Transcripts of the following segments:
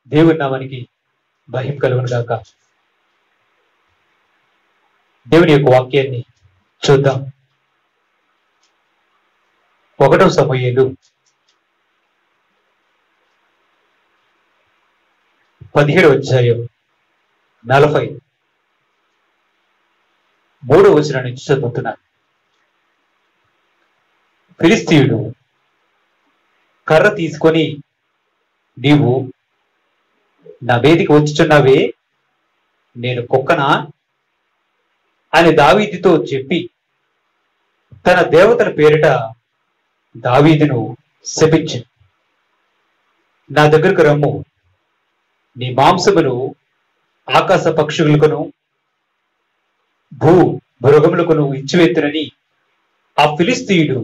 దేవుని నామానికి మహిమ కలుగును గాక. దేవుని యొక్క వాక్యాన్ని చూద్దాం. 1 సమూయేలు 17వ అధ్యాయం 43వ వచనం నుంచి చదువుతున్నాను. ఫిలిష్తీయుడు కర్ర తీసుకొని, నీవు నా మీదికి వచ్చుచున్నావే, నేను కుక్కనా అని దావీదుతో చెప్పి తన దేవతల పేరిట దావీదును శపించు. నా దగ్గరకు రమ్ము, నీ మాంసమును ఆకాశ పక్షులకును భూ మృగములకును ఇచ్చివేతునని ఆ ఫిలిష్తీయుడు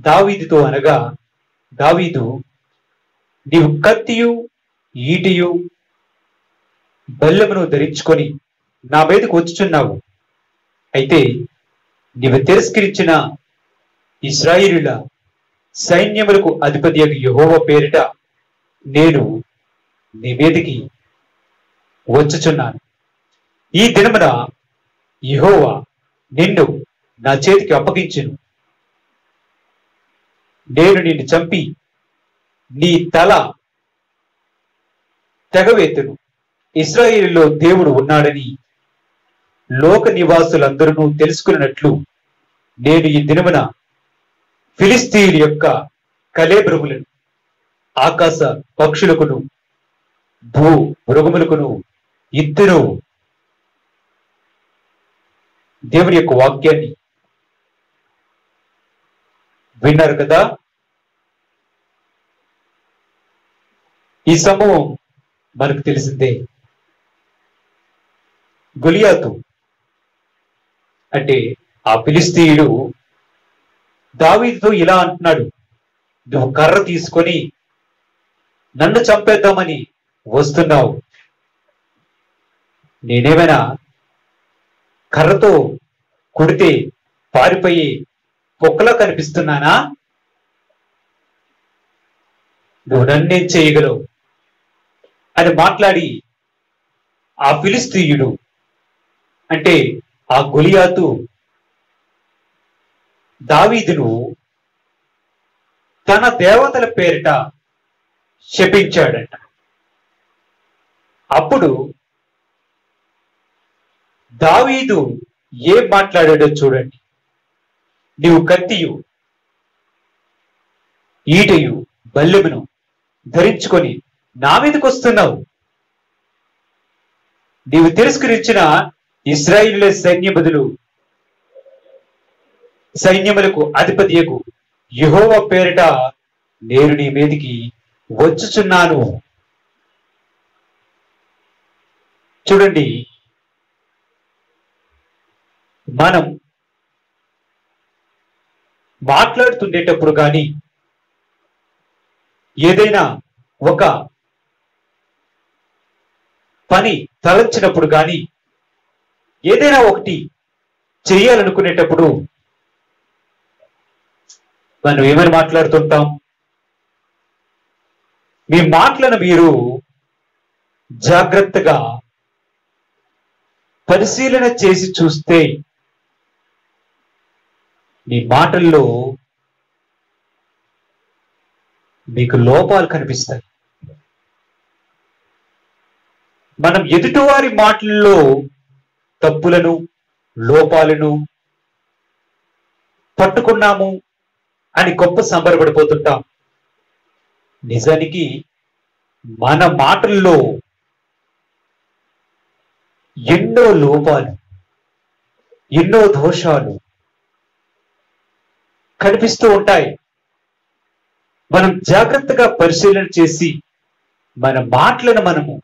దావీదుతో అనగా, దావీదు, నీవు కత్తియు ఈటియు బల్లెమును ధరించుకొని నా మీదకు వచ్చుచున్నావు. అయితే నీవు తిరస్కరించిన ఇశ్రాయేలుల సైన్యములకు అధిపతి యెహోవా పేరిట నేను నీ మీదికి వచ్చుచున్నాను. ఈ దినమున యెహోవా నిన్ను నా చేతికి అప్పగించును. నేను నిన్ను చంపి నీ తల తెగవేతును. ఇశ్రాయేలులో దేవుడు ఉన్నాడని లోక నివాసులందరూ తెలుసుకున్నట్లు నేను ఈ దినమున ఫిలిష్తీయుల యొక్క కళేబరములను ఆకాశ పక్షులకును భూ మృగములకును ఇద్దరు. దేవుని యొక్క వాక్యాన్ని విన్నారు కదా. ఈ సమూహం మనకు తెలిసిందే. గొలియాతు అంటే ఆ ఫిలిష్తీయుడు దావీదుతో ఇలా అంటున్నాడు, నువ్వు కర్ర తీసుకొని నన్ను చంపేద్దామని వస్తున్నావు. నేనేమైనా కర్రతో కొడితే పారిపోయి కుక్కలా కనిపిస్తున్నానా? నువ్వు నన్నేం చేయగలవు అని మాట్లాడి ఆ ఫిలిష్తీయుడు అంటే ఆ గొలియాతు దావీదును తన దేవతల పేరిట శపించాడంట. అప్పుడు దావీదు ఏం మాట్లాడాడో చూడండి. నీవు కత్తియు ఈటయు బల్లెమును ధరించుకొని నా మీదకి వస్తున్నావు. నీవు తిరస్కరించిన ఇశ్రాయేలు సైన్యములకు అధిపతియగు యెహోవా పేరిట నేను నీ మీదికి వచ్చుచున్నాను. చూడండి, మనం మాట్లాడుతుండేటప్పుడు కానీ ఏదైనా ఒక పని తలంచినప్పుడు కానీ ఏదైనా ఒకటి చేయాలనుకునేటప్పుడు మనం ఏమని మాట్లాడుతుంటాం? మీ మాటలను మీరు జాగ్రత్తగా పరిశీలన చేసి చూస్తే మీ మాటల్లో మీకు లోపాలు కనిపిస్తాయి. మనం ఎదుటివారి మాటల్లో తప్పులను లోపాలను పట్టుకున్నాము అని గొప్ప సంబరపడిపోతుంటాం. నిజానికి మన మాటల్లో ఎన్నో లోపాలు, ఎన్నో దోషాలు కనిపిస్తూ ఉంటాయి. మనం జాగ్రత్తగా పరిశీలన చేసి మన మాటలను మనము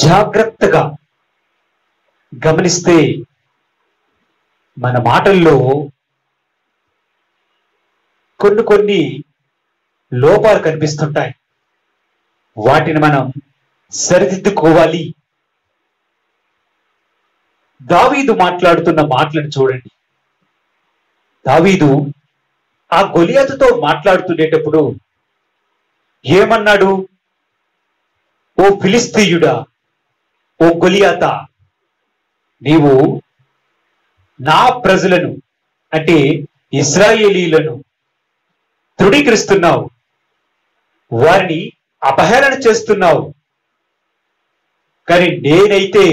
జాగ్రత్తగా గమనిస్తే మన మాటల్లో కొన్ని లోపాలు కనిపిస్తుంటాయి. వాటిని మనం సరిదిద్దుకోవాలి. దావీదు మాట్లాడుతున్న మాటలను చూడండి. దావీదు ఆ గొలియాతుతో మాట్లాడుతుండేటప్పుడు ఏమన్నాడు? ఓ ఫిలిస్తీయుడా, ఓ గొలియాతా, నీవు నా ప్రజలను అంటే ఇశ్రాయేలీలను తృణీకరిస్తున్నావు, వారిని అపహేళన చేస్తున్నావు. కానీ నేనైతే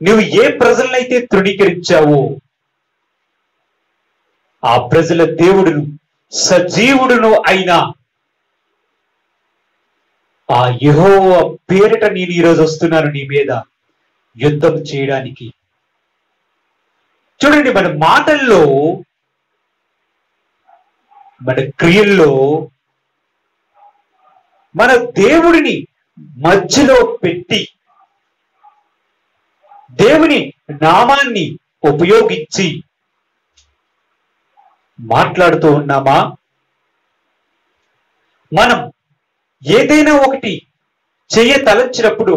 నువ్వు ఏ ప్రజలనైతే తృణీకరించావో ఆ ప్రజల దేవుడును సజీవుడును అయినా ఆ యెహోవా పేరిట నేను ఈరోజు వస్తున్నాను నీ మీద యుద్ధం చేయడానికి. చూడండి, మన మాటల్లో మన క్రియల్లో మన దేవుడిని మధ్యలో పెట్టి దేవుని నామాన్ని ఉపయోగించి మాట్లాడుతూ ఉన్నామా? మనం ఏదైనా ఒకటి తలంచినప్పుడు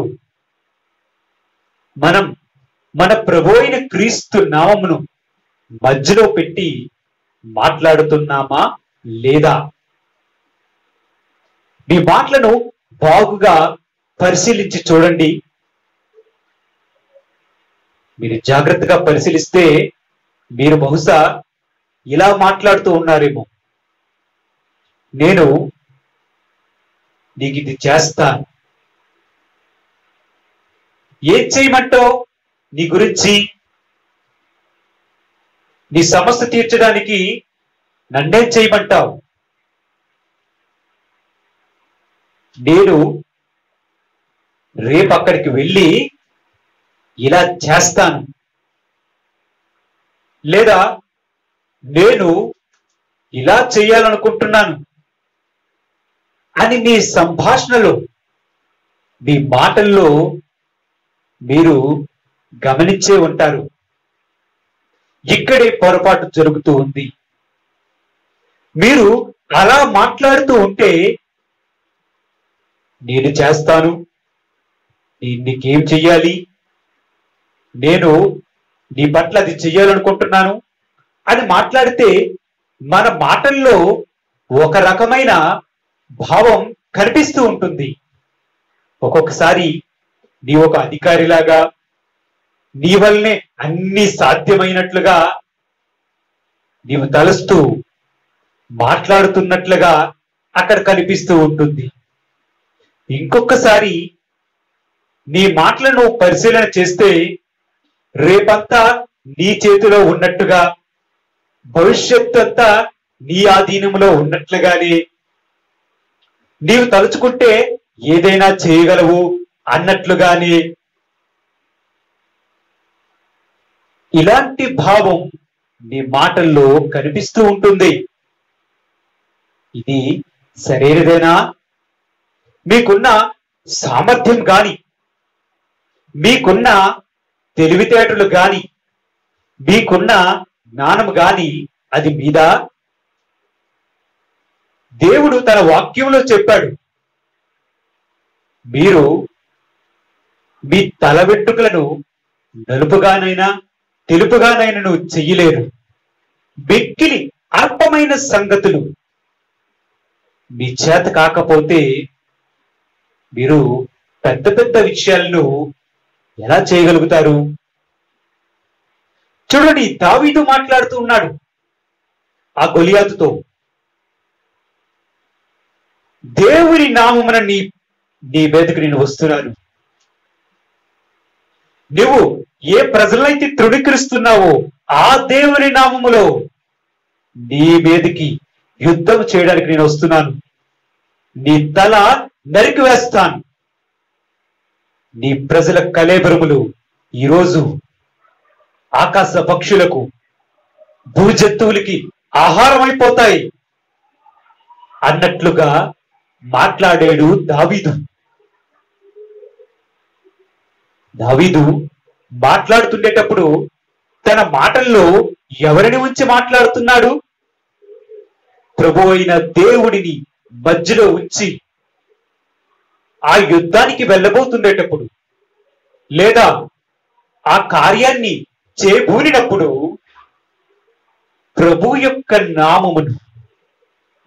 మనం మన ప్రభు అయిన క్రీస్తు నామమును మధ్యలో పెట్టి మాట్లాడుతున్నామా లేదా? మీ మాటలను బాగుగా పరిశీలించి చూడండి. మీరు జాగ్రత్తగా పరిశీలిస్తే మీరు బహుశా ఇలా మాట్లాడుతూ ఉన్నారేమో, నేను నీకు ఇది చేస్తాను, ఏం చేయమంటావు, నీ గురించి నీ సమస్య తీర్చడానికి నన్నేం చేయమంటావు, నేను రేపు అక్కడికి వెళ్ళి ఇలా చేస్తాను, లేదా నేను ఇలా చేయాలనుకుంటున్నాను అని మీ సంభాషణలో మీ మాటల్లో మీరు గమనించే ఉంటారు. ఇక్కడే పొరపాటు జరుగుతూ ఉంది. మీరు అలా మాట్లాడుతూ ఉంటే నేను చేస్తాను, నీకేం చెయ్యాలి, నేను నీ పట్ల అది చెయ్యాలనుకుంటున్నాను అని మాట్లాడితే మన మాటల్లో ఒక రకమైన భావం కనిపిస్తూ ఉంటుంది. ఒక్కొక్కసారి నీ ఒక అధికారిలాగా, నీ వల్లనే అన్ని సాధ్యమైనట్లుగా నీవు తలుస్తూ మాట్లాడుతున్నట్లుగా అక్కడ కనిపిస్తూ ఉంటుంది. ఇంకొకసారి నీ మాటలను పరిశీలన చేస్తే రేపంతా నీ చేతిలో ఉన్నట్టుగా, భవిష్యత్తు అంతా నీ ఆధీనంలో ఉన్నట్లుగానే, నీవు తలుచుకుంటే ఏదైనా చేయగలవు అన్నట్లుగానే ఇలాంటి భావం నీ మాటల్లో కనిపిస్తూ ఉంటుంది. ఇది సరైనదేనా? మీకున్న సామర్థ్యం గాని, మీకున్న తెలివితేటలు గాని, మీకున్న జ్ఞానం గాని అది మీద? దేవుడు తన వాక్యంలో చెప్పాడు, మీరు మీ తల వెంట్రుకలను నలుపుగానైనా తెలుపుగానైనా చెయ్యలేరు. మిక్కిలి అల్పమైన సంగతులు మీ చేత కాకపోతే మీరు పెద్ద పెద్ద విషయాలను ఎలా చేయగలుగుతారు? చూడండి, దావీదు మాట్లాడుతూ ఉన్నాడు ఆ గొలియాతుతో, దేవుని నామమున నీ మీదకి నేను వస్తున్నాను. నువ్వు ఏ ప్రజలైతే తృణీకరిస్తున్నావో ఆ దేవుని నామములో నీ మీదకి యుద్ధం చేయడానికి నేను వస్తున్నాను. నీ తల నరికి వేస్తాను. నీ ప్రజల కళేబరములు ఈరోజు ఆకాశ పక్షులకు, భూజంతువులకి ఆహారం అయిపోతాయి అన్నట్లుగా మాట్లాడాడు దావీదు. దావీదు మాట్లాడుతుండేటప్పుడు తన మాటల్లో ఎవరిని ఉంచి మాట్లాడుతున్నాడు? ప్రభు అయిన దేవుడిని మధ్యలో ఉంచి ఆ యుద్ధానికి వెళ్ళబోతుండేటప్పుడు, లేదా ఆ కార్యాన్ని చేబూనినప్పుడు ప్రభు యొక్క నామమును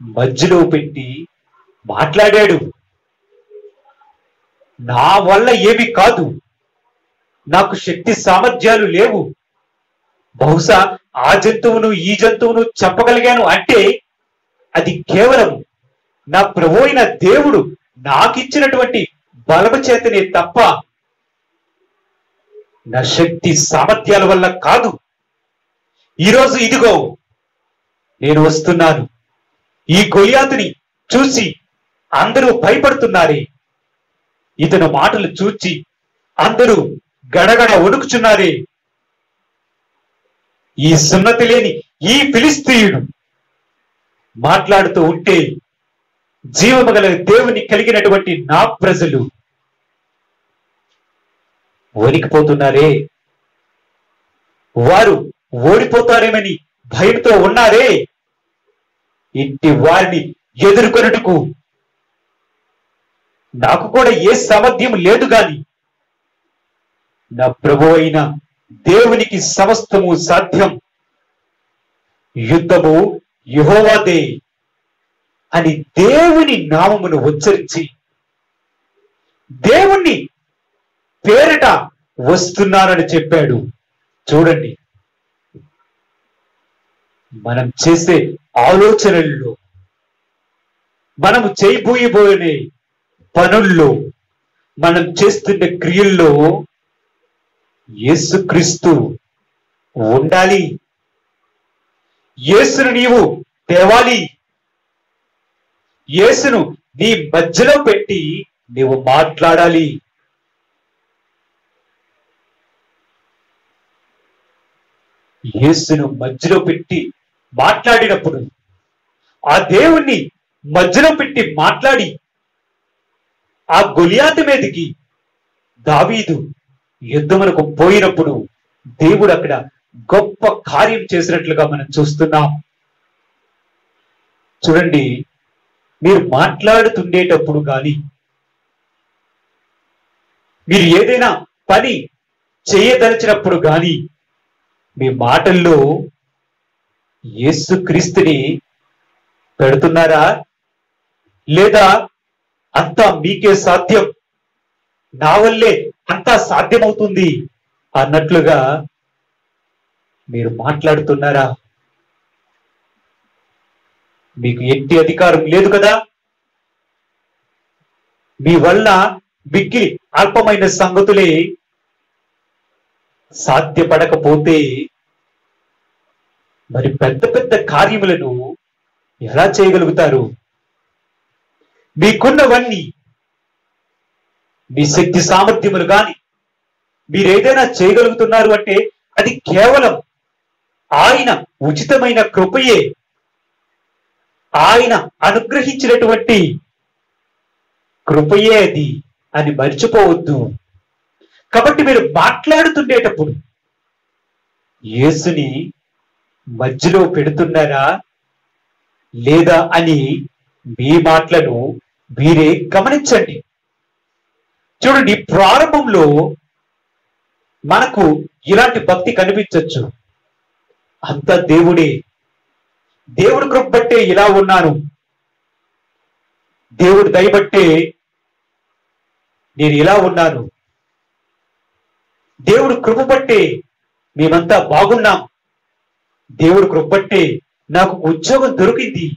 మధ్యలో పెట్టి మాట్లాడాడు. నా వల్ల ఏమి కాదు, నాకు శక్తి సామర్థ్యాలు లేవు, బహుశా ఆ జంతువును ఈ జంతువును చెప్పగలిగాను అంటే అది కేవలం నా ప్రభు అయిన దేవుడు నాకిచ్చినటువంటి బలము చేతనే తప్ప నా శక్తి సామర్థ్యాల వల్ల కాదు. ఈరోజు ఇదిగో నేను వస్తున్నాను. ఈ గొలియాతుని చూసి అందరూ భయపడుతున్నారే, ఇతని మాటలు చూచి అందరూ గడగడ వణుకుచున్నారే. ఈ సున్నతి లేని ఈ ఫిలిస్తీయుడు మాట్లాడుతూ ఉంటే జీవము గల దేవుని కలిగినటువంటి నా ప్రజలు వణికిపోతున్నారే, వారు ఓడిపోతారేమని భయంతో ఉన్నారే. ఇంటి వారిని ఎదుర్కొనుటకు నాకు కూడా ఏ సామర్థ్యం లేదు గాని నా ప్రభు అయిన దేవునికి సమస్తము సాధ్యం. యుద్ధము యెహోవాదే అని దేవుని నామమును ఉచ్చరించి దేవుణ్ణి పేరట వస్తున్నానని చెప్పాడు. చూడండి, మనం చేసే ఆలోచనల్లో, మనము చేయబోయే పనుల్లో, మనం చేస్తున్న క్రియల్లో యేసుక్రీస్తు ఉండాలి. యేసును నీవు తేవాలి. యేసును నీ మధ్యలో పెట్టి నీవు మాట్లాడాలి. యేసును మధ్యలో పెట్టి మాట్లాడినప్పుడు, ఆ దేవుణ్ణి మధ్యలో పెట్టి మాట్లాడి ఆ గొలియాతు మీదకి దావీదు యుద్ధమునకు పోయినప్పుడు దేవుడు అక్కడ గొప్ప కార్యం చేసినట్లుగా మనం చూస్తున్నాం. చూడండి, మీరు మాట్లాడుతుండేటప్పుడు కానీ, మీరు ఏదైనా పని చేయదలిచినప్పుడు కానీ మీ మాటల్లో యేసుక్రీస్తుని పెడుతున్నారా? లేదా అంతా మీకే సాధ్యం, నా వల్లే అంతా సాధ్యమవుతుంది అన్నట్లుగా మీరు మాట్లాడుతున్నారా? మీకు ఎట్టి అధికారం లేదు కదా. మీ వల్ల మిక్కిలి అల్పమైన సంగతులే సాధ్యపడకపోతే మరి పెద్ద పెద్ద కార్యములను ఎలా చేయగలుగుతారు? మీకున్నవన్నీ, మీ శక్తి సామర్థ్యములు కానీ మీరు ఏదైనా చేయగలుగుతున్నారు అంటే అది కేవలం ఆయన ఉచితమైన కృపయే, ఆయన అనుగ్రహించినటువంటి కృపయే అది అని మర్చిపోవద్దు. కాబట్టి మీరు మాట్లాడుతుండేటప్పుడు యేసుని మధ్యలో పెడుతున్నారా లేదా అని మీ మాటలను మీరే గమనించండి. చూడండి, ప్రారంభంలో మనకు ఇలాంటి భక్తి కనిపించవచ్చు. అంతా దేవుడే, దేవుడు కృప బట్టే ఇలా ఉన్నాను, దేవుడు దయబట్టే నేను ఇలా ఉన్నాను, దేవుడు కృప బట్టే మేమంతా బాగున్నాం, దేవుడు కృప బట్టే నాకు ఉద్యోగం దొరికింది,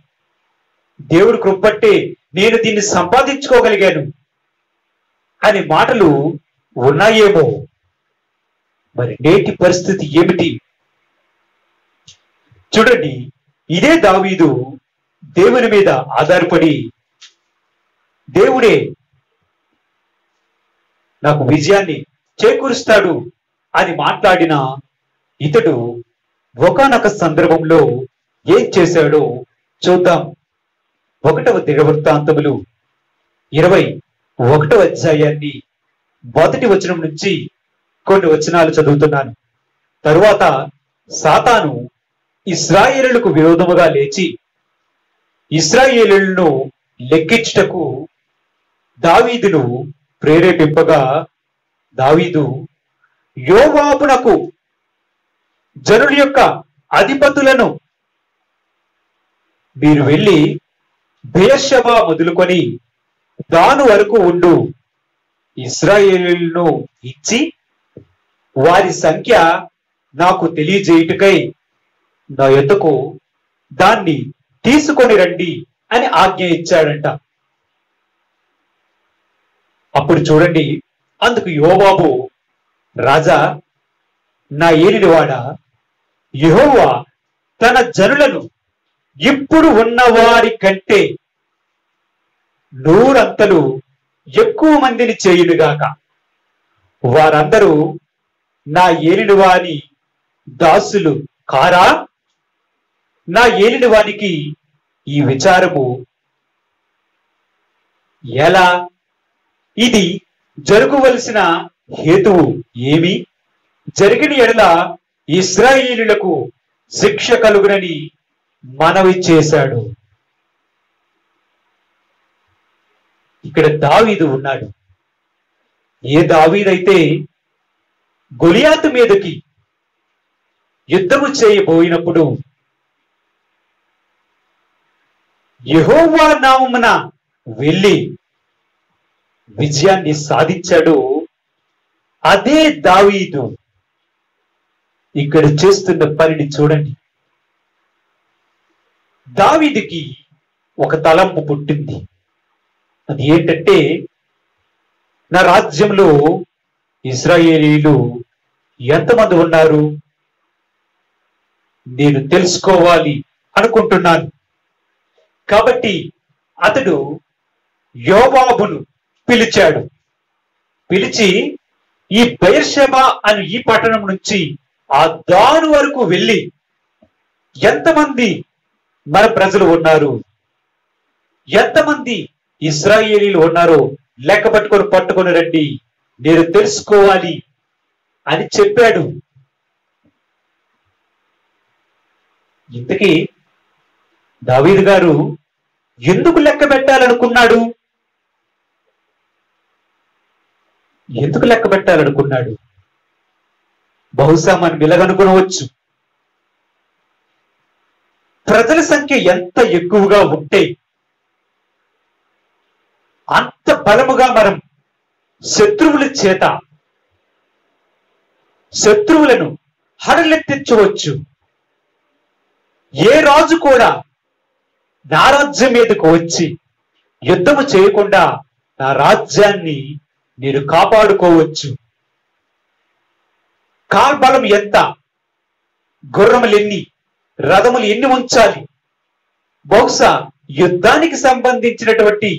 దేవుడు కృప బట్టే నేను దీన్ని సంపాదించుకోగలిగాను అనే మాటలు ఉన్నాయేమో. మరి నేటి పరిస్థితి ఏమిటి? చూడండి, ఇదే దావీదు దేవుని మీద ఆధారపడి దేవుడే నాకు విజయాన్ని చేకూరుస్తాడు అని మాట్లాడిన ఇతడు ఒకానొక సందర్భంలో ఏం చేశాడో చూద్దాం. 1వ దినవృత్తాంతములు 21వ అధ్యాయాన్ని 1వ వచనం నుంచి కొన్ని వచనాలు చదువుతున్నాను. తరువాత సాతాను ఇశ్రాయేలులకు విరోధముగా లేచి ఇశ్రాయేలులను లెక్కించుటకు దావీదును ప్రేరేపింపగా, దావీదు యోవాబునకు జనుల యొక్క అధిపతులను మీరు వెళ్ళి బెయేర్షెబా మొదలుకొని దాను వరకు ఉండు ఇశ్రాయేలును ఇచ్చి వారి సంఖ్య నాకు తెలియజేయుటకై నా యొద్దకు దాన్ని తీసుకొని రండి అని ఆజ్ఞ ఇచ్చాడంట. అప్పుడు చూడండి, అందుకు యోవాబు, రాజా, నా ఏలినవాడా, యెహోవా తన జనులను ఇప్పుడు ఉన్నవారి కంటే 100 అంతలు ఎక్కువ మందిని చేయునుగాక. వారందరూ నా ఏలినవాని దాసులు కారా? నా ఏలినవానికి ఈ విచారము ఎలా? ఇది జరగవలసిన హేతువు ఏమి? జరిగిన ఎడల ఇశ్రాయేలులకు శిక్ష కలుగునని మనవి చేశాడు. ఇక్కడ దావీదు ఉన్నాడు. ఏ దావీదైతే గొలియాతు మీదకి యుద్ధము చేయబోయినప్పుడు యెహోవా నామమున వెళ్ళి విజయాన్ని సాధించాడు, అదే దావీదు ఇక్కడ చేస్తున్న పనిని చూడండి. దావీదుకి ఒక తలంపు పుట్టింది. అది ఏంటంటే, నా రాజ్యంలో ఇశ్రాయేలీలు ఎంతమంది ఉన్నారు నేను తెలుసుకోవాలి అనుకుంటున్నాను. కాబట్టి అతడు యోవాబును పిలిచాడు. పిలిచి, ఈ బెయేర్షెబా అని ఈ పట్టణం నుంచి ఆ దాను వరకు వెళ్ళి ఎంతమంది మన ప్రజలు ఉన్నారు, ఎంతమంది ఇశ్రాయేలీలు ఉన్నారో లెక్క పట్టుకొని రండి, నేను తెలుసుకోవాలి అని చెప్పాడు. ఇంతకీ దావీదు గారు ఎందుకు లెక్క పెట్టాలనుకున్నాడు? ఎందుకు లెక్క పెట్టాలనుకున్నాడు? బహుశా మనం ఇలాగనుకోవచ్చు, ప్రజల సంఖ్య ఎంత ఎక్కువగా ఉంటే అంత బలముగా మనం శత్రువులను హడలెత్తించవచ్చు. ఏ రాజు కూడా నా రాజ్యం మీదకు వచ్చి యుద్ధము చేయకుండా నా రాజ్యాన్ని నేను కాపాడుకోవచ్చు. కాల్బలం ఎంత, గుర్రములు ఎన్ని, రథములు ఎన్ని ఉంచాలి, బహుశా యుద్ధానికి సంబంధించినటువంటి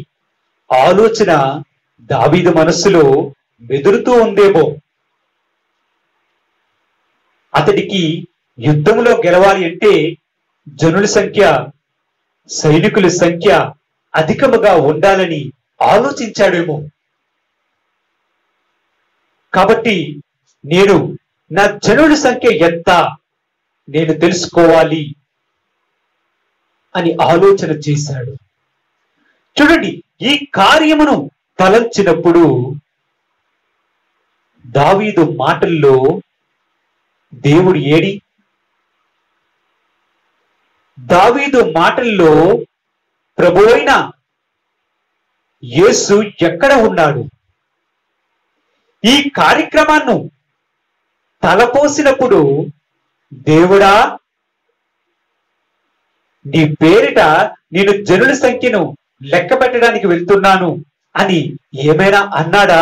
ఆలోచన దావీదు మనస్సులో మెదులుతూ ఉందేమో. అతడికి యుద్ధంలో గెలవాలి అంటే జనుల సంఖ్య, సైనికుల సంఖ్య అధికముగా ఉండాలని ఆలోచించాడేమో. కాబట్టి నేను నా జనుల సంఖ్య ఎంత నేను తెలుసుకోవాలి అని ఆలోచన చేశాడు. చూడండి, ఈ కార్యమును తలంచినప్పుడు దావీదు మాటల్లో దేవుడు ఏడి? దావీదు మాటల్లో ప్రభువైన యేసు ఎక్కడ ఉన్నాడు? ఈ కార్యక్రమాన్ని తలపోసినప్పుడు, దేవుడా, నీ పేరిట నేను జనుల సంఖ్యను లెక్క పెట్టడానికి వెళ్తున్నాను అని ఏమైనా అన్నాడా?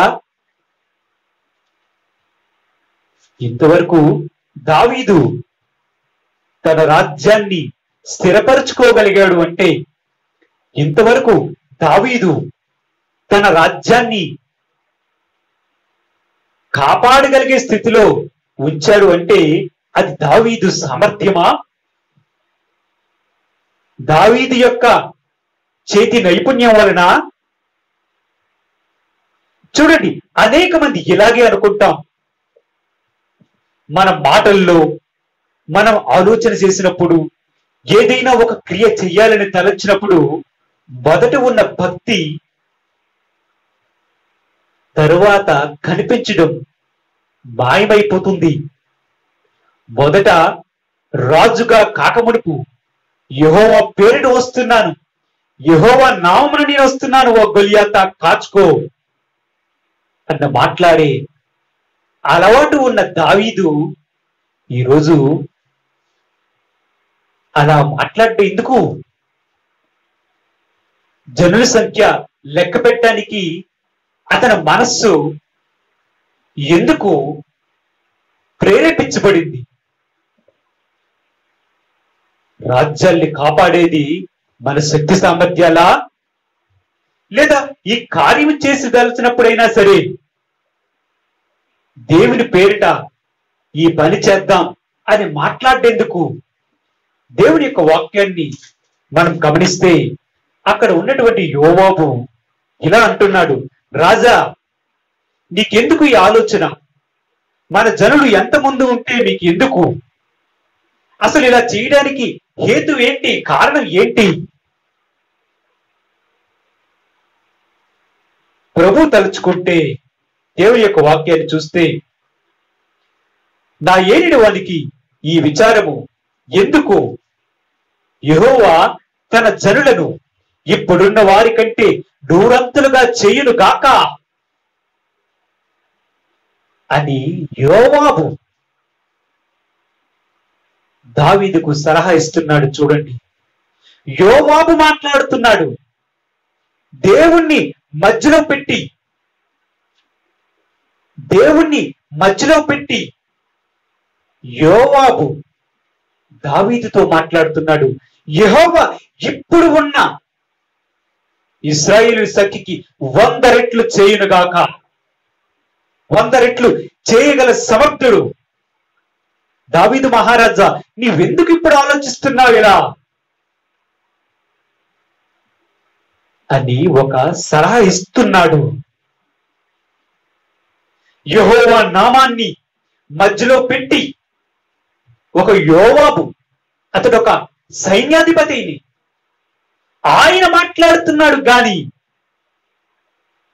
ఇంతవరకు దావీదు తన రాజ్యాన్ని స్థిరపరచుకోగలిగాడు అంటే, ఇంతవరకు దావీదు తన రాజ్యాన్ని కాపాడగలిగే స్థితిలో ఉంచాడు అంటే అది దావీదు సామర్థ్యమా? దావీదు యొక్క చేతి నైపుణ్యం వలన? చూడండి, అనేక మంది ఇలాగే అనుకుంటాం. మన మాటల్లో మనం ఆలోచన చేసినప్పుడు, ఏదైనా ఒక క్రియ చెయ్యాలని తలచినప్పుడు మొదట ఉన్న భక్తి తరువాత కనిపించడం మాయమైపోతుంది. మొదట రాజుగా కాకమునుపు యెహోవా పేరును వస్తున్నాను, యెహోవా నామమున నేను వస్తున్నాను, ఓ గొలియాతా కాచుకో అన్న మాట్లాడే అలవాటు ఉన్న దావీదు ఈరోజు అలా మాట్లాడటం ఎందుకు? జనుల సంఖ్య లెక్క పెట్టడానికి అతని మనస్సు ఎందుకు ప్రేరేపించబడింది? రాజ్యాల్ని కాపాడేది మన శక్తి సామర్థ్యాలా, లేదా ఈ కార్యం చేసి దలిచినప్పుడైనా సరే దేవుని పేరిట ఈ పని చేద్దాం అని మాట్లాడేందుకు? దేవుని యొక్క వాక్యాన్ని మనం గమనిస్తే అక్కడ ఉన్నటువంటి యోవాబు ఇలా అంటున్నాడు, రాజా నీకెందుకు ఈ ఆలోచన? మన జనులు ఎంతమంది ఉంటే మీకు ఎందుకు? అసలు ఇలా చేయడానికి హేతు ఏంటి? కారణం ఏంటి? ప్రభు తలుచుకుంటే దేవుని యొక్క వాక్యాన్ని చూస్తే, నా ఏలిన వానికి ఈ విచారము ఎందుకు? యెహోవా తన జనులను ఇప్పుడున్న వారి కంటే నూరంతులుగా చేయును గాక అని యోవాబు దావీదుకు సలహా ఇస్తున్నాడు. చూడండి, యోవాబు మాట్లాడుతున్నాడు. దేవుణ్ణి మధ్యలో పెట్టి యోవాబు దావీదుతో మాట్లాడుతున్నాడు. యెహోవా ఇప్పుడు ఉన్న ఇశ్రాయేలు సంఖ్యకి 100 రెట్లు చేయునుగాక. 100 రెట్లు చేయగల సమర్థుడు. దావీదు మహారాజా, నీవెందుకు ఇప్పుడు ఆలోచిస్తున్నావు ఇలా అని ఒక సలహా ఇస్తున్నాడు. యెహోవా నామాన్ని మధ్యలో పెట్టి ఒక యోవాబు, అతడు ఒక సైన్యాధిపతిని, ఆయన మాట్లాడుతున్నాడు. గాని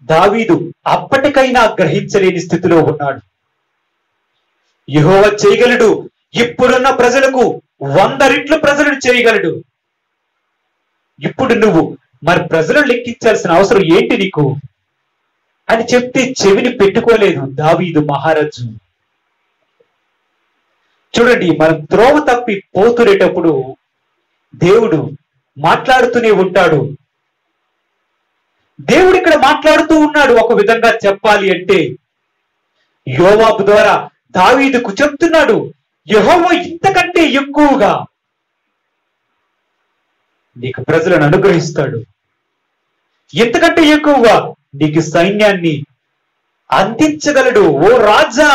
దావీదు అప్పటికైనా గ్రహించలేని స్థితిలో ఉన్నాడు. యెహోవా చేయగలడు, ఇప్పుడున్న ప్రజలకు 100 రెట్లు ప్రజలను చేయగలడు. ఇప్పుడు నువ్వు మరి ప్రజలను లెక్కించాల్సిన అవసరం ఏంటి నీకు అని చెప్తే చెవిని పెట్టుకోలేదు దావీదు మహారాజు. చూడండి, మనం త్రోవ తప్పి పోతురేటప్పుడు దేవుడు మాట్లాడుతూనే ఉంటాడు. దేవుడు ఇక్కడ మాట్లాడుతూ ఉన్నాడు. ఒక విధంగా చెప్పాలి అంటే యోవాబు ద్వారా దావీదుకు చెప్తున్నాడు, యెహోవా ఇంతకంటే ఎక్కువగా నీకు ప్రజలను అనుగ్రహిస్తాడు, ఇంతకంటే ఎక్కువగా నీకు సైన్యాన్ని అందించగలడు. ఓ రాజా,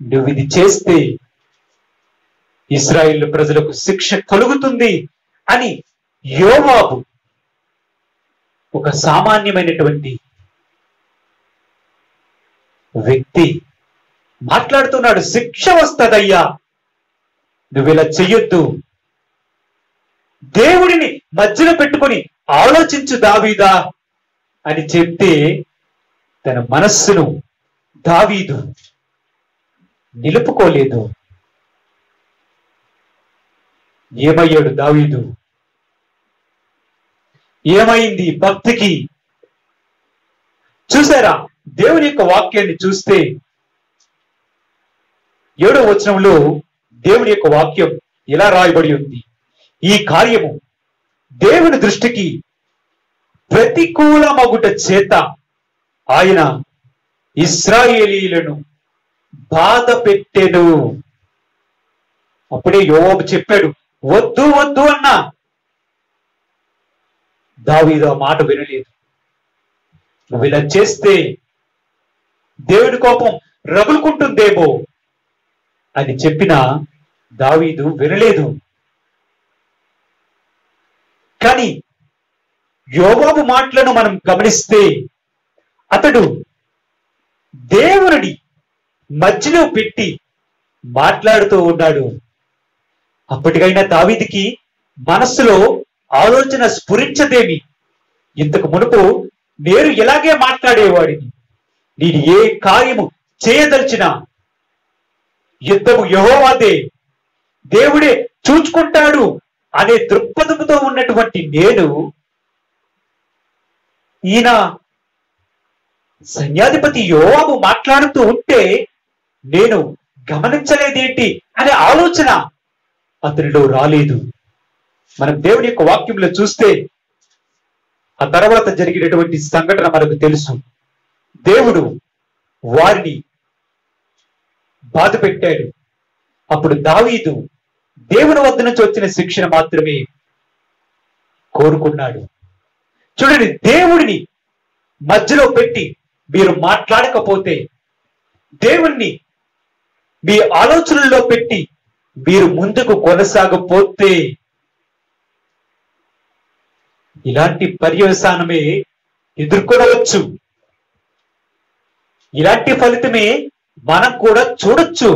నువ్వు ఇది చేస్తే ఇశ్రాయేలు ప్రజలకు శిక్ష కలుగుతుంది అని యోవాబు, ఒక సామాన్యమైనటువంటి వ్యక్తి, మాట్లాడుతున్నాడు. శిక్ష వస్తదయ్యా, నువ్వు ఇలా చెయ్యొద్దు. దేవుడిని మధ్యలో పెట్టుకొని ఆలోచించు దావీదా అని చెప్తే తన మనస్సును దావీదు నిలుపుకోలేదు. ఏమయ్యాడు దావీదు? ఏమైంది భక్తికి? చూసారా, దేవుని యొక్క వాక్యాన్ని చూస్తే 7వ వచనంలో దేవుని యొక్క వాక్యం ఇలా రాయబడి ఉంది, ఈ కార్యము దేవుని దృష్టికి ప్రతికూలమగుట చేత ఆయన ఇశ్రాయేలీయులను బాధ పెట్టెను. అప్పుడే యోవాబు చెప్పాడు, వద్దు వద్దు అన్నా. దావీదు ఆ మాట వినలేదు. నువ్వు ఇలా చేస్తే దేవుడి కోపం రగులుకుంటుందేమో అని చెప్పిన దావీదు వినలేదు. కానీ యోవాబు మాటలను మనం గమనిస్తే అతడు దేవుని మధ్యలో పెట్టి మాట్లాడుతూ ఉన్నాడు. అప్పటికైనా దావీదుకి మనస్సులో ఆలోచన స్ఫురించదేమి, ఇంతకు మునుపు నేను ఇలాగే మాట్లాడేవాడిని, నేను ఏ కార్యము చేయదలిచినా యుద్ధము యెహోవాదే, దేవుడే చూచుకుంటాడు అనే దృక్పథంతో ఉన్నటువంటి నేను ఈయన సైన్యాధిపతి యోవాబు మాట్లాడుతూ ఉంటే నేను గమనించలేదేంటి అనే ఆలోచన అతనిలో రాలేదు. మనం దేవుని యొక్క వాక్యంలో చూస్తే ఆ తర్వాత జరిగినటువంటి సంఘటన మనకు తెలుసు. దేవుడు వారిని బాధ పెట్టాడు. అప్పుడు దావీదు దేవుని వద్ద నుంచి వచ్చిన శిక్షణ మాత్రమే కోరుకున్నాడు. చూడండి, దేవుడిని మధ్యలో పెట్టి మీరు మాట్లాడకపోతే, దేవుణ్ణి మీ ఆలోచనల్లో పెట్టి మీరు ముందుకు కొనసాగపోతే ఇలాంటి పర్యవసానమే ఎదుర్కొనవచ్చు. ఇలాంటి ఫలితమే మనం కూడా చూడొచ్చు.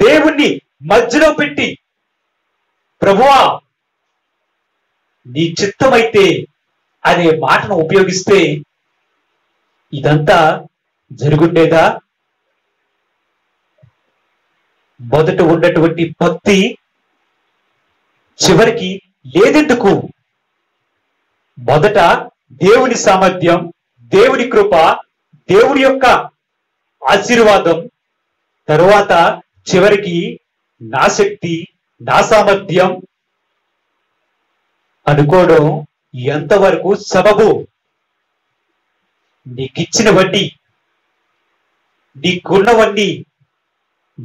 దేవుణ్ణి మధ్యలో పెట్టి ప్రభువా నీ చిత్తమైతే అనే మాటను ఉపయోగిస్తే ఇదంతా జరుగుండేదా? మొదట ఉన్నటువంటి భక్తి చివరికి లేదెందుకు? మొదట దేవుని సామర్థ్యం, దేవుని కృప, దేవుని యొక్క ఆశీర్వాదం, తరువాత చివరికి నా శక్తి, నా సామర్థ్యం అనుకోవడం ఎంతవరకు సబబు? నీకిచ్చినవన్నీ, నీకున్నవన్నీ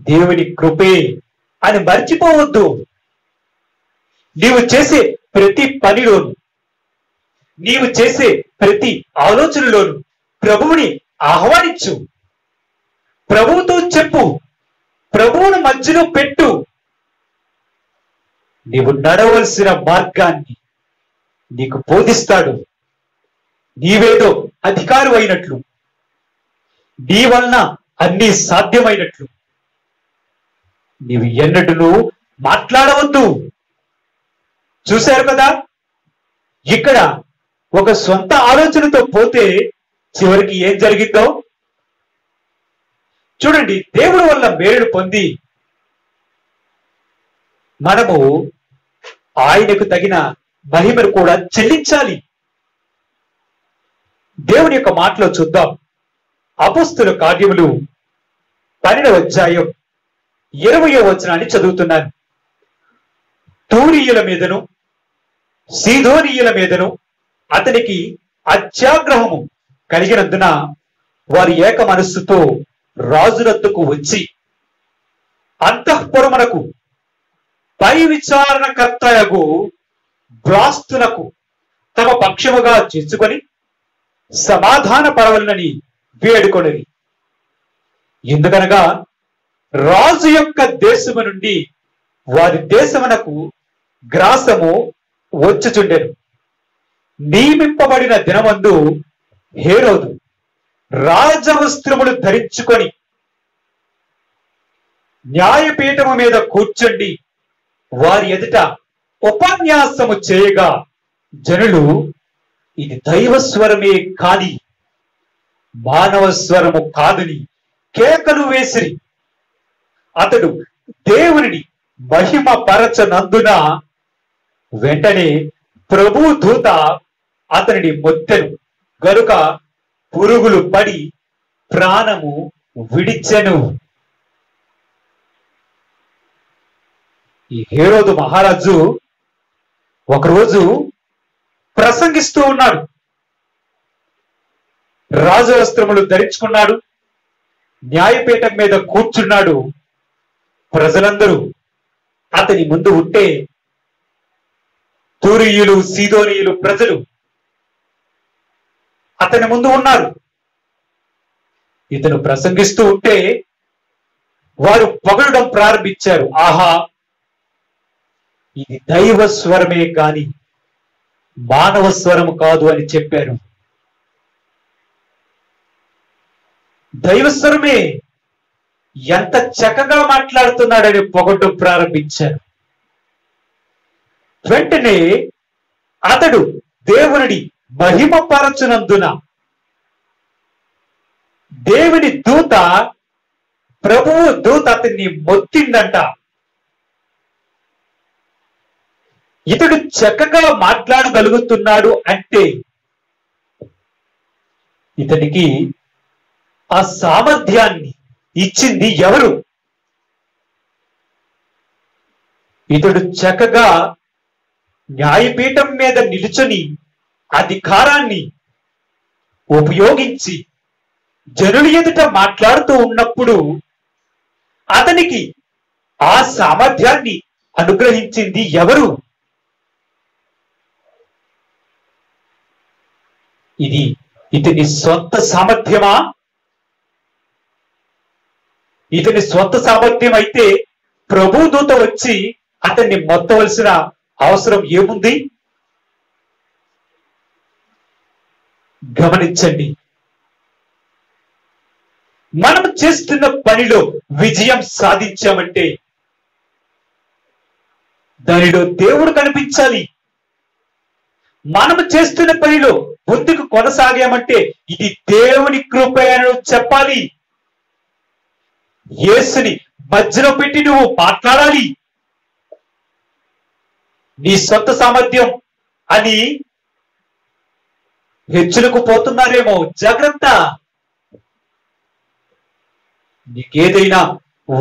దేవుని కృపే అని మర్చిపోవద్దు. నీవు చేసే ప్రతి పనిలోను, నీవు చేసే ప్రతి ఆలోచనలోను ప్రభువుని ఆహ్వానించు. ప్రభువుతో చెప్పు, ప్రభువును మధ్యలో పెట్టు. నీవు నడవలసిన మార్గాన్ని నీకు బోధిస్తాడు. నీవేదో అధికారి అయినట్లు, నీ వలన అన్ని సాధ్యమైనట్లు నీవు ఎన్నడూ మాట్లాడవద్దు. చూశారు కదా, ఇక్కడ ఒక సొంత ఆలోచనతో పోతే చివరికి ఏం జరిగిందో చూడండి. దేవుడి వల్ల మేలు పొంది మనము ఆయనకు తగిన మహిమను కూడా చెల్లించాలి. దేవుని యొక్క మాటలో చూద్దాం. అపోస్తుల కార్యములు 12వ అధ్యాయం 20వ వచనాన్ని చదువుతున్నాను. తూరీయుల మీదను సీదోనీయుల మీదను అతనికి అత్యాగ్రహము కలిగినందున వారి ఏక మనస్సుతో రాజునొద్దకు వచ్చి అంతఃపురమునకు పై విచారణకర్తయగు బ్లాస్తులకు తమ పక్షముగా చేసుకొని సమాధాన పరవలనని వేడుకొనిరి. ఎందుకనగా రాజు యొక్క దేశము నుండి వారి దేశమునకు గ్రాసము వచ్చుచుండెను. నియమింపబడిన దినమందు హేరోదు రాజవస్త్రములు ధరించుకొని న్యాయపీఠము మీద కూర్చుండి వారి ఎదుట ఉపన్యాసము చేయగా జనులు ఇది దైవస్వరమే కాని మానవ స్వరము కాదని కేకలు వేసిరి. అతడు దేవునిని మహిమ పరచనందున వెంటనే ప్రభు దూత అతనిని మొత్తెను గనుక పురుగులు పడి ప్రాణము విడిచెను. ఈ హేరోదు మహారాజు ఒకరోజు ప్రసంగిస్తూ ఉన్నాడు. రాజవస్త్రములు ధరించుకున్నాడు, న్యాయపీఠం మీద కూర్చున్నాడు. ప్రజలందరూ అతని ముందు ఉంటే తూరీయులు సీదోనీయులు ప్రజలు అతని ముందు ఉన్నారు. ఇతను ప్రసంగిస్తూ ఉంటే వారు పొగడడం ప్రారంభించారు. ఆహా, ఇది దైవ స్వరమే కాని మానవ స్వరము కాదు అని చెప్పారు. దైవస్వరమే, ఎంత చక్కగా మాట్లాడుతున్నాడని పొగడ్డం ప్రారంభించారు. వెంటనే అతడు దేవుని మహిమపరచునందున దేవుని దూత, ప్రభువు దూత అతన్ని మొత్తిందంట. ఇతడు చక్కగా మాట్లాడగలుగుతున్నాడు అంటే ఇతనికి ఆ సామర్థ్యాన్ని ఇచ్చింది ఎవరు? ఇతడు చక్కగా న్యాయపీఠం మీద నిలుచుని అధికారాన్ని ఉపయోగించి జనుల ఎదుట మాట్లాడుతూ ఉన్నప్పుడు అతనికి ఆ సామర్థ్యాన్ని అనుగ్రహించింది ఎవరు? ఇది ఇతని సొంత సామర్థ్యమా? ఇతని సొంత సామర్థ్యం అయితే ప్రభుదూత వచ్చి అతన్ని మొత్తవలసిన అవసరం ఏముంది? గమనించండి, మనం చేస్తున్న పనిలో విజయం సాధించామంటే దానిలో దేవుడు కనిపించాలి. మనం చేస్తున్న పనిలో ముందుకు కొనసాగామంటే ఇది దేవుని కృప అని చెప్పాలి. యేసుని మధ్యలో పెట్టి నువ్వు మాట్లాడాలి. నీ సొంత సామర్థ్యం అని హెచ్చులకు పోతున్నారేమో, జాగ్రత్త. నీకేదైనా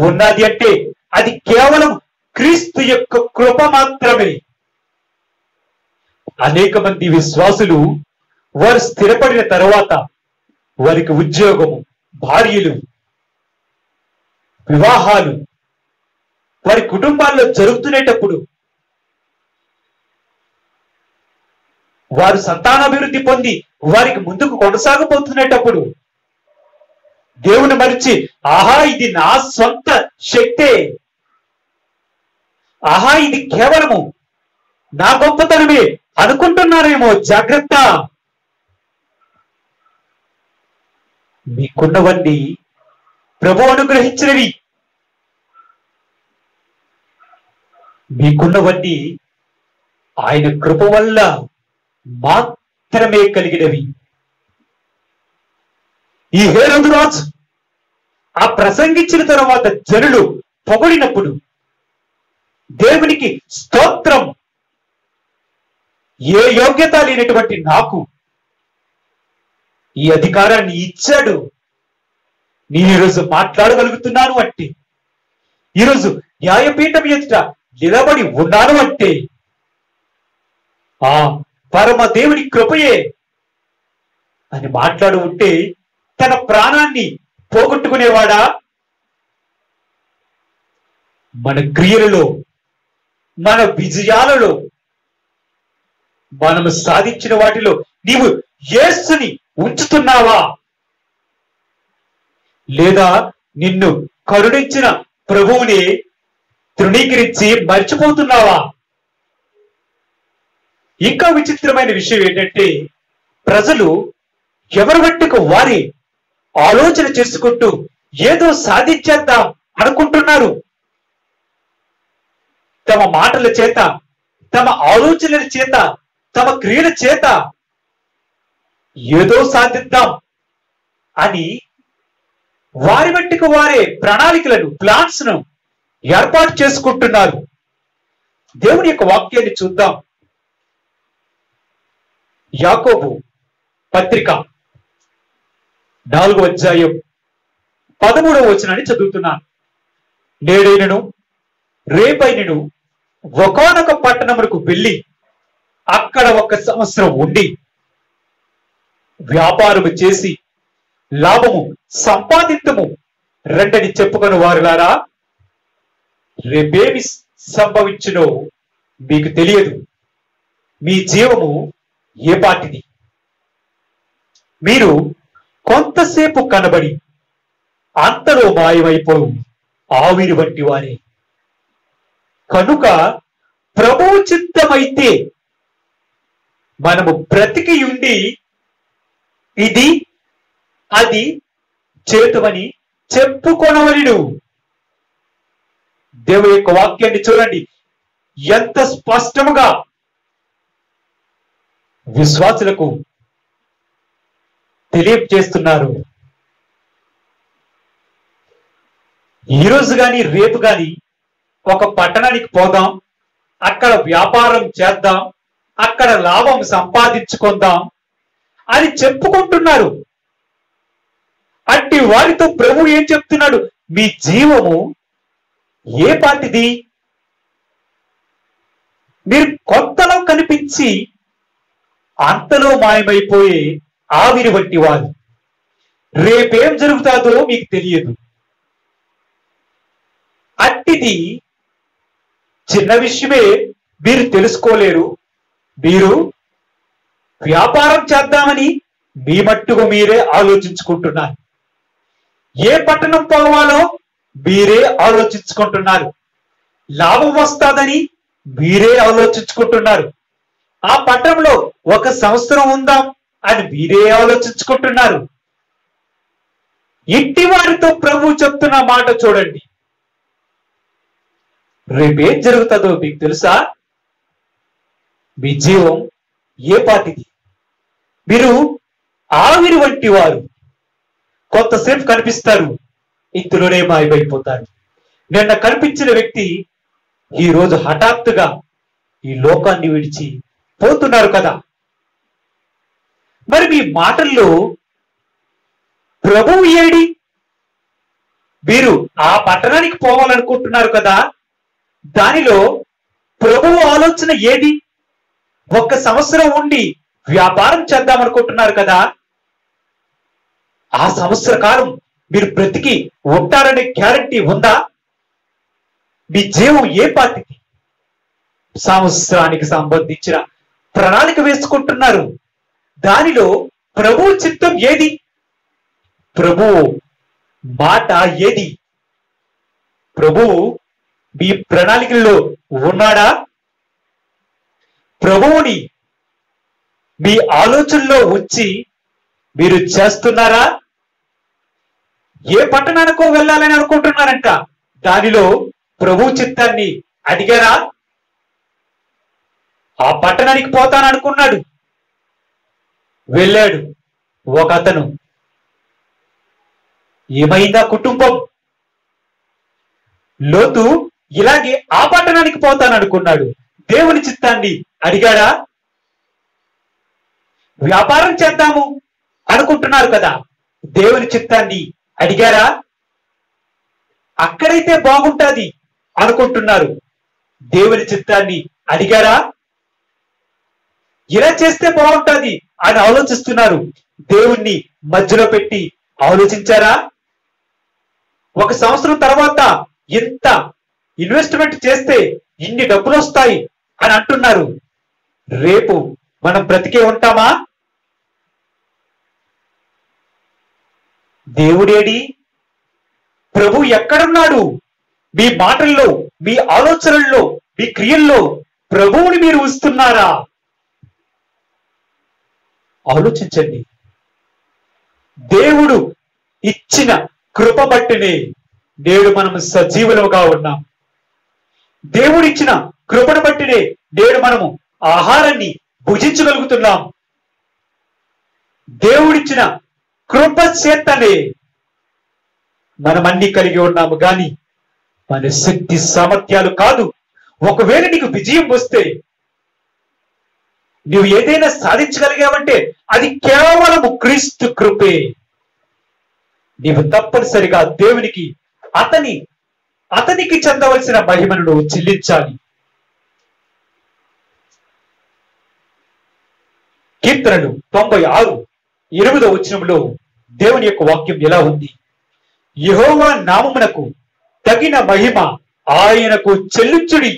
ఉన్నది అంటే అది కేవలం క్రీస్తు యొక్క కృప మాత్రమే. అనేక మంది విశ్వాసులు వారు స్థిరపడిన తర్వాత వారికి ఉద్యోగము, భార్యలు, వివాహాలు వారి కుటుంబాల్లో జరుగుతునేటప్పుడు వారు సంతానాభివృద్ధి పొంది వారికి ముందుకు కొనసాగబోతునేటప్పుడు దేవుని మరిచి ఆహా ఇది నా సొంత శక్తే, ఆహా ఇది కేవలము నా గొప్పతనమే అనుకుంటున్నారేమో, జాగ్రత్త. మీకున్నవన్నీ ప్రభు అనుగ్రహించినవి. మీకున్నవన్నీ ఆయన కృప వల్ల మాత్రమే కలిగినవి. ఈ హేరోదు రాజు ఆ ప్రసంగించిన తర్వాత జనులు పొగిడినప్పుడు దేవునికి స్తోత్రం, ఏ యోగ్యత లేనటువంటి నాకు ఈ అధికారాన్ని ఇచ్చాడు, నేను ఈరోజు మాట్లాడగలుగుతున్నాను అంటే, ఈరోజు న్యాయపీఠం ఎదుట నిలబడి ఉన్నాను అంటే ఆ పరమ దేవుని కృపయే అని మాట్లాడు ఉంటే తన ప్రాణాన్ని పోగొట్టుకునేవాడా? మన క్రియలలో, మన విజయాలలో, మనము సాధించిన వాటిలో నీవు యేసుని ఉంచుతున్నావా? లేదా నిన్ను కరుణించిన ప్రభువుని తృణీకరించి మర్చిపోతున్నావా? ఇంకా విచిత్రమైన విషయం ఏంటంటే ప్రజలు ఎవరి మట్టుకు వారి ఆలోచన చేసుకుంటూ ఏదో సాధించేద్దాం అనుకుంటున్నారు. తమ మాటల చేత, తమ ఆలోచనల చేత, తమ క్రియల చేత ఏదో సాధిద్దాం అని వారి మట్టుకు వారే ప్రణాళికలను, ప్లాన్స్ ను ఏర్పాటు చేసుకుంటున్నారు. దేవుని యొక్క వాక్యాన్ని చూద్దాం. యాకోబు పత్రిక 4వ అధ్యాయం 13వ వచనాన్ని చదువుతున్నాను. నేడైనను రేపైనను ఒకానొక పట్టణములకు వెళ్ళి అక్కడ 1 సంవత్సరం ఉండి వ్యాపారము చేసి లాభము సంపాదించము రెండని చెప్పుకొని వారులారా, రేపేమి సంభవించునో మీకు తెలియదు. మీ జీవము ఏ పాటిది? మీరు కొంతసేపు కనబడి అంతలో మాయమైపోవు ఆవిరి వంటి వారే. కనుక ప్రభువు చిత్తమైతే మనము బ్రతికి ఉండి ఇది అది చేతుమని చెప్పుకొనవలెను. దేవుని యొక్క వాక్యాన్ని చూడండి, ఎంత స్పష్టముగా విశ్వాసులకు తెలియజేస్తున్నారు. ఈ రోజు గాని రేపు గాని ఒక పట్టణానికి పోదాం, అక్కడ వ్యాపారం చేద్దాం, అక్కడ లాభం సంపాదించుకుందాం అని చెప్పుకుంటున్నారు. అట్టి వారితో ప్రభు ఏం చెప్తున్నాడు? మీ జీవము ఏ పాటిది? మీరు కొత్తలో కనిపించి అంతలో మాయమైపోయే ఆవిరి వంటి వారు. రేపేం జరుగుతుందో మీకు తెలియదు. అట్టిది చిన్న విషయమే మీరు తెలుసుకోలేరు. మీరు వ్యాపారం చేద్దామని మీ మట్టుకు మీరే ఆలోచించుకుంటున్నారు. ఏ పట్టణం పోవాలో మీరే ఆలోచించుకుంటున్నారు. లాభం వస్తుందని మీరే ఆలోచించుకుంటున్నారు. ఆ పట్టణంలో 1 సంవత్సరం ఉందాం అని మీరే ఆలోచించుకుంటున్నారు. ఇంటి వారితో ప్రభు చెప్తున్న మాట చూడండి. రేపేం జరుగుతుందో మీకు తెలుసా? మీ జీవం ఏ పాటిది? మీరు ఆవిరి వంటి వారు. కొంతసేపు కనిపిస్తారు, ఇందులోనే మాయమైపోతారు. నిన్న కనిపించిన వ్యక్తి ఈ రోజు హఠాత్తుగా ఈ లోకాన్ని విడిచి పోతున్నారు కదా. మరి మీ మాటల్లో ప్రభువు ఏడి? మీరు ఆ పట్టణానికి పోవాలనుకుంటున్నారు కదా, దానిలో ప్రభువు ఆలోచన ఏది? 1 సంవత్సరం ఉండి వ్యాపారం చేద్దామనుకుంటున్నారు కదా, ఆ సంవత్సర కాలం మీరు బ్రతికి ఉంటారనే గ్యారంటీ ఉందా? మీ జీవం ఏ పాటిది? సంవత్సరానికి సంబంధించిన ప్రణాళిక వేసుకుంటున్నారు. దానిలో ప్రభువు చిత్తం ఏది? ప్రభువు మాట ఏది? ప్రభువు మీ ప్రణాళికల్లో ఉన్నాడా? ప్రభువుని మీ ఆలోచనలో ఉంచి మీరు చేస్తున్నారా? ఏ పట్టణానికో వెళ్ళాలని అనుకుంటున్నారంట, దానిలో ప్రభు చిత్తాన్ని అడిగారా? ఆ పట్టణానికి పోతాననుకున్నాడు, వెళ్ళాడు. ఒక అతను, ఏమైందా కుటుంబం? లోతు ఇలాగే ఆ పట్టణానికి పోతాననుకున్నాడు, దేవుని చిత్తాన్ని అడిగాడా? వ్యాపారం చేద్దాము అనుకుంటున్నారు కదా, దేవుని చిత్తాన్ని అడిగారా? అక్కడైతే బాగుంటుంది అనుకుంటున్నారు, దేవుని చిత్తాన్ని అడిగారా? ఇలా చేస్తే బాగుంటుంది అని ఆలోచిస్తున్నారు, దేవుణ్ణి మధ్యలో పెట్టి ఆలోచించారా? 1 సంవత్సరం తర్వాత ఇంత ఇన్వెస్ట్మెంట్ చేస్తే ఇన్ని డబ్బులు వస్తాయి అని అంటున్నారు. రేపు మనం బ్రతికే ఉంటామా? దేవుడేడి? ప్రభు ఎక్కడున్నాడు? మీ మాటల్లో, మీ ఆలోచనల్లో, మీ క్రియల్లో ప్రభువుని మీరు ఉంచుతున్నారా? ఆలోచించండి. దేవుడు ఇచ్చిన కృప బట్టినే నేడు మనం సజీవులుగా ఉన్నాం. దేవుడిచ్చిన కృపను బట్టినే నేడు మనము ఆహారాన్ని భుజించగలుగుతున్నాం. దేవుడిచ్చిన కృప చేతనే మనం అన్ని కలిగి ఉన్నాము, కానీ మన శక్తి సామర్థ్యాలు కాదు. ఒకవేళ నీకు విజయం వస్తే, నువ్వు ఏదైనా సాధించగలిగావంటే అది కేవలం క్రీస్తు కృపే. నీవు తప్పనిసరిగా దేవునికి అతనికి చెందవలసిన మహిమను నువ్వు చెల్లించాలి. కీర్తనలు 96:8 వచనంలో దేవుని యొక్క వాక్యం ఎలా ఉంది? యెహోవా నామమునకు తగిన మహిమ ఆయనకు చెల్లించుడి.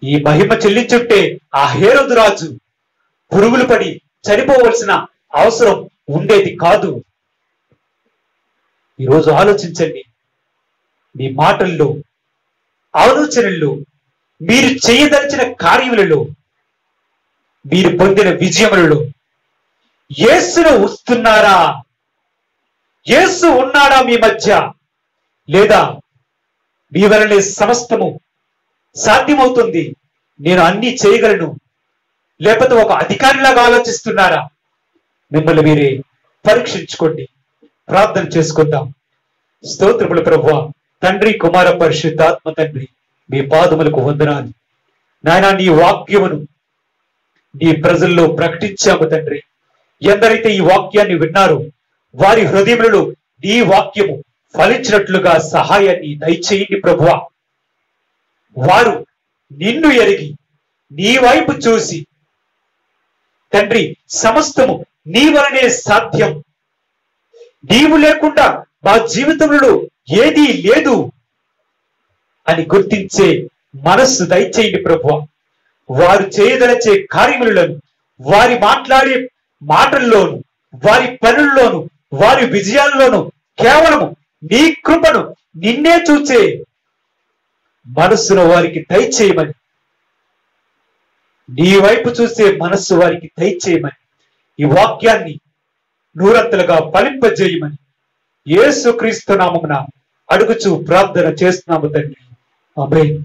ఈ మహిమ చెల్లించుంటే ఆ హేరోదు రాజు పురుగులు పడి చనిపోవలసిన అవసరం ఉండేది కాదు. ఈరోజు ఆలోచించండి. మీ మాటల్లో, ఆలోచనల్లో, మీరు చేయదలిచిన కార్యములలో, మీరు పొందిన విజయములలో యేసును వస్తున్నారా? యేసు ఉన్నాడా మీ మధ్య? లేదా మీ వలనే సమస్తము సాధ్యమవుతుంది, నేను అన్ని చేయగలను, లేకపోతే ఒక అధికారిలాగా ఆలోచిస్తున్నారా? మిమ్మల్ని మీరే పరీక్షించుకోండి. ప్రార్థన చేసుకుందాం. స్తోత్రములు ప్రభువా, తండ్రి, కుమార, పరిశుద్ధాత్మ తండ్రి, మీ పాదములకు వందనాలు నాయన. నీ వాక్యమును నీ ప్రజల్లో ప్రకటించాము తండ్రి. ఎందరైతే ఈ వాక్యాన్ని విన్నారో వారి హృదయములలో నీ వాక్యము ఫలించినట్లుగా సహాయాన్ని దయచేయండి ప్రభువా. వారు నిన్ను ఎరిగి నీ వైపు చూసి తండ్రి సమస్తము నీ వలనే సాధ్యం, నీవు లేకుండా మా జీవితంలో ఏదీ లేదు అని గుర్తించే మనస్సు దయచేయండి ప్రభువా. వారు చేయదలచే కార్యములను వారి మాట్లాడే మాటల్లోను వారి పనుల్లోను వారి విజయాల్లోనూ కేవలము నీ కృపను నిన్నే చూచే మనస్సును వారికి దయచేయమని, నీ వైపు చూసే మనస్సు వారికి దయచేయమని, ఈ వాక్యాన్ని నూరంతలుగా ఫలింపజేయమని యేసుక్రీస్తు నామమున అడుగుచూ ప్రార్థన చేస్తున్నాము తండ్రి. ఆమేన్.